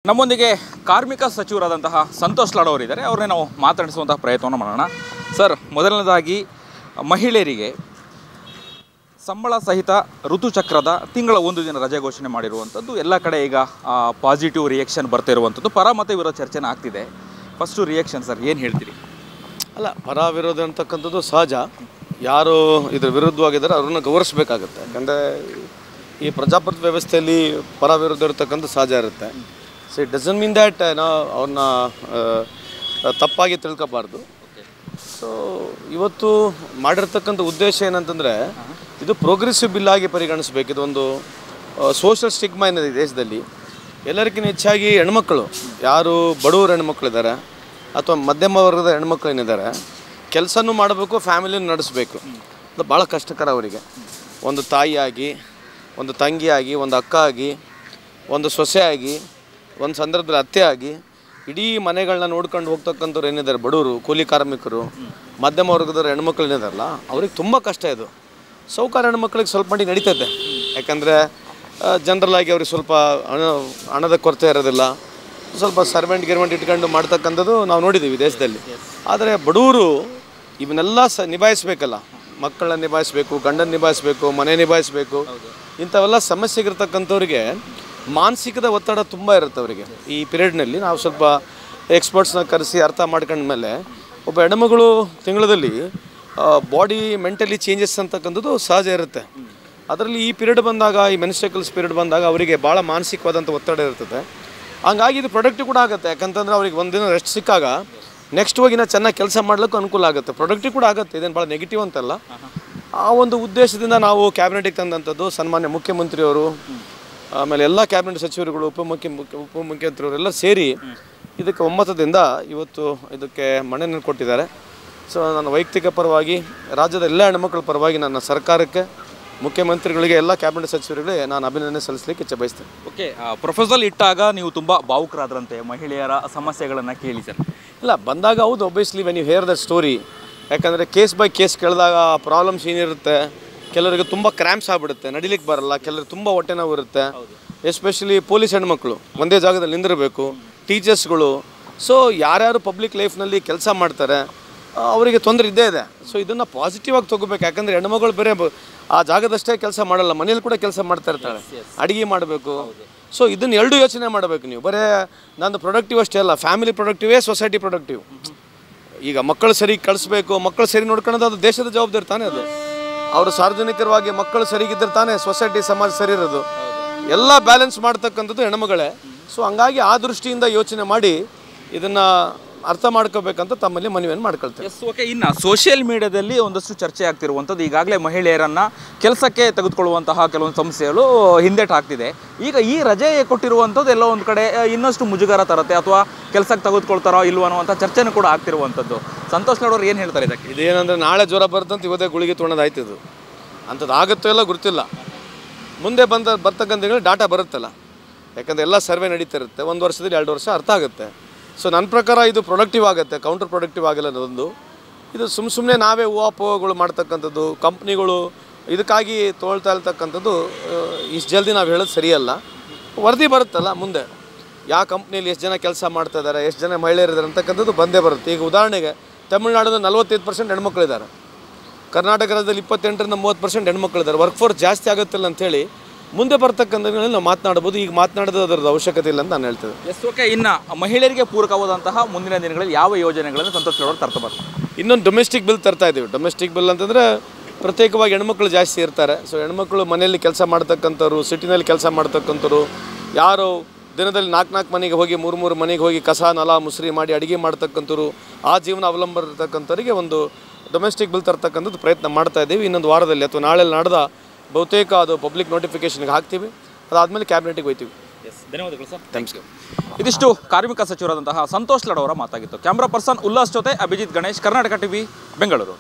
ನಮ್ಮೊಂದಿಗೆ ಕಾರ್ಮಿಕ ಸಚಿವರಾದಂತಹ ಸಂತೋಷ್ ಲಾಡ್ ಅವರಿದ್ದಾರೆ. ಅವರನ್ನೇ ನಾವು ಮಾತನಾಡಿಸುವಂತಹ ಪ್ರಯತ್ನವನ್ನು ಮಾಡೋಣ. ಸರ್, ಮೊದಲನೇದಾಗಿ ಮಹಿಳೆಯರಿಗೆ ಸಂಬಳ ಸಹಿತ ಋತುಚಕ್ರದ ತಿಂಗಳ 1 ದಿನ ರಜೆ ಘೋಷಣೆ ಮಾಡಿರುವಂಥದ್ದು ಎಲ್ಲ ಕಡೆ ಈಗ ಪಾಸಿಟಿವ್ ರಿಯಾಕ್ಷನ್ ಬರ್ತಾ ಇರುವಂಥದ್ದು. ಪರ ಮತ್ತು ವಿರೋಧ ಚರ್ಚೆನ ಆಗ್ತಿದೆ. ಫಸ್ಟು ರಿಯಾಕ್ಷನ್ ಸರ್, ಏನು ಹೇಳ್ತೀರಿ? ಅಲ್ಲ, ಪರ ವಿರೋಧ ಅಂತಕ್ಕಂಥದ್ದು ಸಹಜ. ಯಾರು ಇದ್ರ ವಿರುದ್ಧವಾಗಿದ್ದಾರೆ ಅವ್ರನ್ನ ಗೌರವಿಸಬೇಕಾಗುತ್ತೆ. ಯಾಕಂದರೆ ಈ ಪ್ರಜಾಪ್ರಭುತ್ವ ವ್ಯವಸ್ಥೆಯಲ್ಲಿ ಪರ ವಿರೋಧ ಇರತಕ್ಕಂಥ ಸಹಜ ಇರುತ್ತೆ. So it doesn't mean that ಅವ್ರನ್ನ ತಪ್ಪಾಗಿ ತಿಳ್ಕೊಬಾರ್ದು. ಸೊ ಇವತ್ತು ಮಾಡಿರ್ತಕ್ಕಂಥ ಉದ್ದೇಶ ಏನಂತಂದರೆ, ಇದು ಪ್ರೋಗ್ರೆಸಿವ್ ಬಿಲ್ ಆಗಿ ಪರಿಗಣಿಸಬೇಕು. ಇದೊಂದು ಸೋಷಲ್ ಸ್ಟಿಗ್ಮಾ ಏನಿದೆ ದೇಶದಲ್ಲಿ. ಎಲ್ಲರಿಗಿಂತ ಹೆಚ್ಚಾಗಿ ಹೆಣ್ಮಕ್ಳು, ಯಾರು ಬಡವರು ಹೆಣ್ಮಕ್ಳಿದ್ದಾರೆ ಅಥವಾ ಮಧ್ಯಮ ವರ್ಗದ ಹೆಣ್ಮಕ್ಳು ಏನಿದ್ದಾರೆ, ಕೆಲಸನೂ ಮಾಡಬೇಕು, ಫ್ಯಾಮಿಲಿನೂ ನಡೆಸಬೇಕು. ಅದು ಭಾಳ ಕಷ್ಟಕರ ಅವರಿಗೆ. ಒಂದು ತಾಯಿಯಾಗಿ, ಒಂದು ತಂಗಿಯಾಗಿ, ಒಂದು ಅಕ್ಕ ಆಗಿ, ಒಂದು ಸೊಸೆಯಾಗಿ, ಒಂದು ಸಂದರ್ಭದಲ್ಲಿ ಅತ್ತೆ ಆಗಿ ಇಡೀ ಮನೆಗಳನ್ನ ನೋಡ್ಕೊಂಡು ಹೋಗ್ತಕ್ಕಂಥವ್ರು ಏನಿದ್ದಾರೆ, ಬಡವರು, ಕೂಲಿ ಕಾರ್ಮಿಕರು, ಮಧ್ಯಮ ವರ್ಗದವ್ರು ಹೆಣ್ಮಕ್ಳು ಏನಿದಾರಲ್ಲ, ಅವ್ರಿಗೆ ತುಂಬ ಕಷ್ಟ ಇದು. ಸೌಕಾರ ಹೆಣ್ಮಕ್ಳಿಗೆ ಸ್ವಲ್ಪ ಮಟ್ಟಿಗೆ ನಡೀತದೆ. ಯಾಕಂದರೆ ಜನರಲಾಗಿ ಅವ್ರಿಗೆ ಸ್ವಲ್ಪ ಹಣದ ಕೊರತೆ ಇರೋದಿಲ್ಲ. ಸ್ವಲ್ಪ ಗಿರ್ಮೆಂಟ್ ಇಟ್ಕೊಂಡು ಮಾಡ್ತಕ್ಕಂಥದ್ದು ನಾವು ನೋಡಿದ್ದೀವಿ ದೇಶದಲ್ಲಿ. ಆದರೆ ಬಡವರು ಇವನ್ನೆಲ್ಲ ನಿಭಾಯಿಸಬೇಕಲ್ಲ. ಮಕ್ಕಳನ್ನ ನಿಭಾಯಿಸಬೇಕು, ಗಂಡನ ನಿಭಾಯಿಸಬೇಕು, ಮನೆ ನಿಭಾಯಿಸಬೇಕು. ಇಂಥವೆಲ್ಲ ಸಮಸ್ಯೆಗಿರ್ತಕ್ಕಂಥವ್ರಿಗೆ ಮಾನಸಿಕದ ಒತ್ತಡ ತುಂಬ ಇರುತ್ತೆ ಅವರಿಗೆ. ಈ ಪೀರಿಯಡ್ನಲ್ಲಿ ನಾವು ಸ್ವಲ್ಪ ಎಕ್ಸ್ಪರ್ಟ್ಸ್ನ ಕರೆಸಿ ಅರ್ಥ ಮಾಡ್ಕೊಂಡ್ಮೇಲೆ, ಒಬ್ಬ ಹೆಣ್ಮಗಳು ತಿಂಗಳಲ್ಲಿ ಬಾಡಿ ಮೆಂಟಲಿ ಚೇಂಜಸ್ ಅಂತಕ್ಕಂಥದ್ದು ಸಹಜ ಇರುತ್ತೆ. ಅದರಲ್ಲಿ ಈ ಪೀರಿಯಡ್ ಬಂದಾಗ, ಈ ಮೆನ್ಸ್ಟ್ರಕಲ್ಸ್ ಪೀರಿಯಡ್ ಬಂದಾಗ ಅವರಿಗೆ ಭಾಳ ಮಾನಸಿಕವಾದಂಥ ಒತ್ತಡ ಇರ್ತದೆ. ಹಂಗಾಗಿ ಇದು ಪ್ರೊಡಕ್ಟಿವ್ ಕೂಡ ಆಗುತ್ತೆ. ಯಾಕಂತಂದ್ರೆ ಅವ್ರಿಗೆ ಒಂದಿನ ರೆಸ್ಟ್ ಸಿಕ್ಕಾಗ ನೆಕ್ಸ್ಟ್ ಹೋಗಿನ ಚೆನ್ನಾಗಿ ಕೆಲಸ ಮಾಡ್ಲಿಕ್ಕೂ ಅನುಕೂಲ ಆಗುತ್ತೆ. ಪ್ರೊಡಕ್ಟಿವ್ ಕೂಡ ಆಗುತ್ತೆ. ಇದೇನು ಭಾಳ ನೆಗೆಟಿವ್ ಅಂತಲ್ಲ. ಆ ಒಂದು ಉದ್ದೇಶದಿಂದ ನಾವು ಕ್ಯಾಬಿನೆಟಿಗೆ ತಂದಂಥದ್ದು ಸನ್ಮಾನ್ಯ ಮುಖ್ಯಮಂತ್ರಿಯವರು, ಆಮೇಲೆ ಎಲ್ಲ ಕ್ಯಾಬಿನೆಟ್ ಸಚಿವರುಗಳು, ಉಪಮುಖ್ಯಮಂತ್ರಿಯವರೆಲ್ಲ ಸೇರಿ ಇದಕ್ಕೆ ಒಮ್ಮತದಿಂದ ಇವತ್ತು ಇದಕ್ಕೆ ಮನ್ನಣೆ ಕೊಟ್ಟಿದ್ದಾರೆ. ಸೊ ನನ್ನ ವೈಯಕ್ತಿಕ ಪರವಾಗಿ, ರಾಜ್ಯದ ಎಲ್ಲ ಹೆಣ್ಮಕ್ಳ ಪರವಾಗಿ ನನ್ನ ಸರ್ಕಾರಕ್ಕೆ, ಮುಖ್ಯಮಂತ್ರಿಗಳಿಗೆ, ಎಲ್ಲ ಕ್ಯಾಬಿನೆಟ್ ಸಚಿವರುಗಳಿಗೆ ನಾನು ಅಭಿನಂದನೆ ಸಲ್ಲಿಸಲಿಕ್ಕೆ ಇಚ್ಛೆ ಬಯಸ್ತೇನೆ. ಓಕೆ, ಪ್ರಪೋಸಲ್ ಇಟ್ಟಾಗ ನೀವು ತುಂಬ ಭಾವುಕರಾದ್ರಂತೆ, ಮಹಿಳೆಯರ ಸಮಸ್ಯೆಗಳನ್ನು ಕೇಳಿ ಸರ್. ಇಲ್ಲ, ಬಂದಾಗ ಹೌದು, obviously when you hear the story. ಯಾಕಂದರೆ ಕೇಸ್ ಬೈ ಕೇಸ್ ಕೇಳಿದಾಗ ಪ್ರಾಬ್ಲಮ್ಸ್ ಏನಿರುತ್ತೆ, ಕೆಲವರಿಗೆ ತುಂಬ ಕ್ರ್ಯಾಂಪ್ಸ್ ಆಗಿಬಿಡುತ್ತೆ, ನಡಿಲಿಕ್ಕೆ ಬರಲ್ಲ, ಕೆಲವರಿಗೆ ತುಂಬ ಹೊಟ್ಟೆ ನೋವು ಇರುತ್ತೆ. ಎಸ್ಪೆಷಲಿ ಪೊಲೀಸ್ ಹೆಣ್ಮಕ್ಳು ಒಂದೇ ಜಾಗದಲ್ಲಿ ನಿಂದಿರಬೇಕು, ಟೀಚರ್ಸ್ಗಳು. ಸೊ ಯಾರ್ಯಾರು ಪಬ್ಲಿಕ್ ಲೈಫ್ನಲ್ಲಿ ಕೆಲಸ ಮಾಡ್ತಾರೆ ಅವರಿಗೆ ತೊಂದರೆ ಇದ್ದೇ ಇದೆ. ಸೊ ಇದನ್ನು ಪಾಸಿಟಿವ್ ಆಗಿ ತೊಗೋಬೇಕು. ಯಾಕಂದರೆ ಹೆಣ್ಮಗಳು ಬೇರೆ ಆ ಜಾಗದಷ್ಟೇ ಕೆಲಸ ಮಾಡಲ್ಲ, ಮನೇಲಿ ಕೂಡ ಕೆಲಸ ಮಾಡ್ತಾ ಇರ್ತಾಳೆ, ಅಡುಗೆ ಮಾಡಬೇಕು. ಸೊ ಇದನ್ನು ಎರಡೂ ಯೋಚನೆ ಮಾಡಬೇಕು ನೀವು. ಬರೀ ನಂದು ಪ್ರೊಡಕ್ಟಿವ್ ಅಷ್ಟೇ ಅಲ್ಲ, ಫ್ಯಾಮಿಲಿ ಪ್ರೊಡಕ್ಟಿವೇ ಸೊಸೈಟಿ ಪ್ರೊಡಕ್ಟಿವ್. ಈಗ ಮಕ್ಕಳು ಸರಿ ಕಳಿಸ್ಬೇಕು, ಮಕ್ಕಳು ಸರಿ ನೋಡ್ಕೊಳ್ಳೋದು ಅದು ದೇಶದ ಜವಾಬ್ದಾರಿ ತಾನೇ. ಅದು ಅವರು ಸಾರ್ವಜನಿಕರವಾಗಿ ಮಕ್ಕಳು ಸರಿಗಿದ್ದರೆ ತಾನೇ ಸೊಸೈಟಿ, ಸಮಾಜ ಸರಿ ಇರೋದು. ಎಲ್ಲ ಬ್ಯಾಲೆನ್ಸ್ ಮಾಡ್ತಕ್ಕಂಥದ್ದು ಹೆಣ್ಮಗಳೇ. ಸೊ ಹಂಗಾಗಿ ಆ ದೃಷ್ಟಿಯಿಂದ ಯೋಚನೆ ಮಾಡಿ ಇದನ್ನು ಅರ್ಥ ಮಾಡ್ಕೋಬೇಕಂತ ತಮ್ಮಲ್ಲಿ ಮನವಿಯನ್ನು ಮಾಡ್ಕೊಳ್ತಾರೆ. S, okay. ಇನ್ನು ಸೋಷಿಯಲ್ ಮೀಡಿಯಾದಲ್ಲಿ ಒಂದಷ್ಟು ಚರ್ಚೆ ಆಗ್ತಿರುವಂಥದ್ದು, ಈಗಾಗಲೇ ಮಹಿಳೆಯರನ್ನು ಕೆಲಸಕ್ಕೆ ತೆಗೆದುಕೊಳ್ಳುವಂತಹ ಕೆಲವೊಂದು ಸಂಸ್ಥೆಗಳು ಹಿಂದೇಟು ಹಾಕ್ತಿದೆ. ಈಗ ಈ ರಜೆ ಕೊಟ್ಟಿರುವಂಥದ್ದು ಎಲ್ಲೋ ಒಂದು ಕಡೆ ಇನ್ನಷ್ಟು ಮುಜುಗರ ತರುತ್ತೆ, ಅಥವಾ ಕೆಲಸಕ್ಕೆ ತೆಗೆದುಕೊಳ್ತಾರೋ ಇಲ್ವೋ ಅನ್ನುವಂಥ ಚರ್ಚೆನೂ ಕೂಡ ಆಗ್ತಿರುವಂಥದ್ದು. ಸಂತೋಷ್ ಲಾಡ್ ಅವರು ಏನು ಹೇಳ್ತಾರೆ ಇದಕ್ಕೆ? ಇದೇನಂದರೆ, ನಾಳೆ ಜ್ವರ ಬರ್ತಂತ ಇವತ್ತೇ ಗುಳಿಗೆ ತೊಗೊಳೋದಾಯ್ತದು. ಅಂಥದ್ದು ಆಗುತ್ತೋ ಎಲ್ಲ ಗೊತ್ತಿಲ್ಲ. ಮುಂದೆ ಬರ್ತಕ್ಕಂಥ ಡಾಟಾ ಬರುತ್ತಲ್ಲ. ಯಾಕಂದರೆ ಎಲ್ಲ ಸರ್ವೆ ನಡೀತಾ ಇರುತ್ತೆ. 1 ವರ್ಷದಲ್ಲಿ 2 ವರ್ಷ ಅರ್ಥ ಆಗುತ್ತೆ. ಸೊ ನನ್ನ ಪ್ರಕಾರ ಇದು ಪ್ರೊಡಕ್ಟಿವ್ ಆಗುತ್ತೆ, ಕೌಂಟರ್ ಪ್ರೊಡಕ್ಟಿವ್ ಆಗಿಲ್ಲ ಅನ್ನೋದೊಂದು. ಇದು ಸುಮ್ಮನೆ ನಾವೇ ಊಹಾಪೋಹಗಳು ಮಾಡ್ತಕ್ಕಂಥದ್ದು, ಕಂಪ್ನಿಗಳು ಇದಕ್ಕಾಗಿ ತೊಗೊಳ್ತಾ ಇರ್ತಕ್ಕಂಥದ್ದು ಇಷ್ಟು ಜಲ್ದಿ ನಾವು ಹೇಳೋದು ಸರಿಯಲ್ಲ. ವರದಿ ಬರುತ್ತಲ್ಲ ಮುಂದೆ, ಯಾವ ಕಂಪ್ನಿಯಲ್ಲಿ ಎಷ್ಟು ಜನ ಕೆಲಸ ಮಾಡ್ತಾ ಇದ್ದಾರೆ, ಎಷ್ಟು ಜನ ಮಹಿಳೆಯರಿದ್ದಾರೆ ಅಂತಕ್ಕಂಥದ್ದು ಬಂದೇ ಬರುತ್ತೆ. ಈಗ ಉದಾಹರಣೆಗೆ ತಮಿಳುನಾಡಿನ 45% ಹೆಣ್ಮಕ್ಳಿದ್ದಾರೆ, ಕರ್ನಾಟಕ ರಾಜ್ಯದಲ್ಲಿ 28ರಿಂದ 30% ಹೆಣ್ಮಕ್ಳಿದ್ದಾರೆ. ವರ್ಕ್ ಫೋರ್ಸ್ ಜಾಸ್ತಿ ಆಗುತ್ತಿಲ್ಲ ಅಂಥೇಳಿ ಮುಂದೆ ಬರ್ತಕ್ಕಂಥದ್ರಲ್ಲಿ ನಾವು ಮಾತನಾಡ್ಬೋದು. ಈಗ ಮಾತನಾಡೋದು ಅದರದ್ದು ಅವಶ್ಯಕತೆ ಇಲ್ಲ ಅಂತ ನಾನು ಹೇಳ್ತೇನೆ. Yes, okay. ಇನ್ನು ಮಹಿಳೆಯರಿಗೆ ಪೂರಕವಾದಂತಹ ಮುಂದಿನ ದಿನಗಳಲ್ಲಿ ಯಾವ ಯೋಜನೆಗಳನ್ನು ಸಂತೋಷ್ ಲಾಡ್ ಅವರು ತರ್ತಾ ಬರ್ತಾರೆ? ಇನ್ನೊಂದು ಡೊಮೆಸ್ಟಿಕ್ ಬಿಲ್ ತರ್ತಾ ಇದ್ದೀವಿ. ಡೊಮೆಸ್ಟಿಕ್ ಬಿಲ್ ಅಂತಂದರೆ ಪ್ರತ್ಯೇಕವಾಗಿ ಹೆಣ್ಮಕ್ಳು ಜಾಸ್ತಿ ಇರ್ತಾರೆ. ಸೊ ಹೆಣ್ಮಕ್ಳು ಮನೆಯಲ್ಲಿ ಕೆಲಸ ಮಾಡ್ತಕ್ಕಂಥವ್ರು, ಸಿಟಿನಲ್ಲಿ ಕೆಲಸ ಮಾಡ್ತಕ್ಕಂಥವ್ರು, ಯಾರು ದಿನದಲ್ಲಿ 4 ಮನೆಗೆ ಹೋಗಿ 3 ಮನೆಗೆ ಹೋಗಿ ಕಸ ನೆಲ ಮುಸ್ರಿ ಮಾಡಿ ಅಡುಗೆ ಮಾಡ್ತಕ್ಕಂಥವ್ರು, ಆ ಜೀವನ ಅವಲಂಬನೆ ಇರ್ತಕ್ಕಂಥವ್ರಿಗೆ ಒಂದು ಡೊಮೆಸ್ಟಿಕ್ ಬಿಲ್ ತರ್ತಕ್ಕಂಥದ್ದು ಪ್ರಯತ್ನ ಮಾಡ್ತಾ ಇದ್ದೀವಿ. ಇನ್ನೊಂದು ವಾರದಲ್ಲಿ ಅಥವಾ ನಾಳೆ ನಾಡ್ದ ಬಹುತೇಕ ಅದು ಪಬ್ಲಿಕ್ ನೋಟಿಫಿಕೇಷನ್ಗೆ ಹಾಕ್ತೀವಿ. ಅದಾದಮೇಲೆ ಕ್ಯಾಬಿನೆಟಿಗೆ ಹೋಗ್ತೀವಿ. ಎಸ್, ಧನ್ಯವಾದಗಳು ಸರ್. ಥ್ಯಾಂಕ್ಸ್. ಇದಿಷ್ಟು ಕಾರ್ಮಿಕ ಸಚಿವರಾದಂತಹ ಸಂತೋಷ್ ಲಾಡ್ ಅವರ ಮಾತಾಗಿತ್ತು. ಕ್ಯಾಮ್ರಾ ಪರ್ಸನ್ ಉಲ್ಲಾಸ್ ಜೊತೆ ಅಭಿಜಿತ್ ಗಣೇಶ್, ಕರ್ನಾಟಕ ಟಿವಿ, ಬೆಂಗಳೂರು.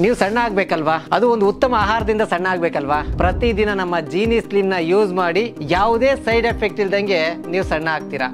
ನೀವು ಸಣ್ಣ ಆಗ್ಬೇಕಲ್ವಾ? ಅದು ಒಂದು ಉತ್ತಮ ಆಹಾರದಿಂದ ಸಣ್ಣ ಆಗ್ಬೇಕಲ್ವಾ? ಪ್ರತಿದಿನ ನಮ್ಮ ಜೀನಿ ಸ್ಲಿಮ್ ನ ಯೂಸ್ ಮಾಡಿ ಯಾವುದೇ ಸೈಡ್ ಎಫೆಕ್ಟ್ ಇಲ್ದಂಗೆ ನೀವು ಸಣ್ಣ ಆಗ್ತೀರಾ.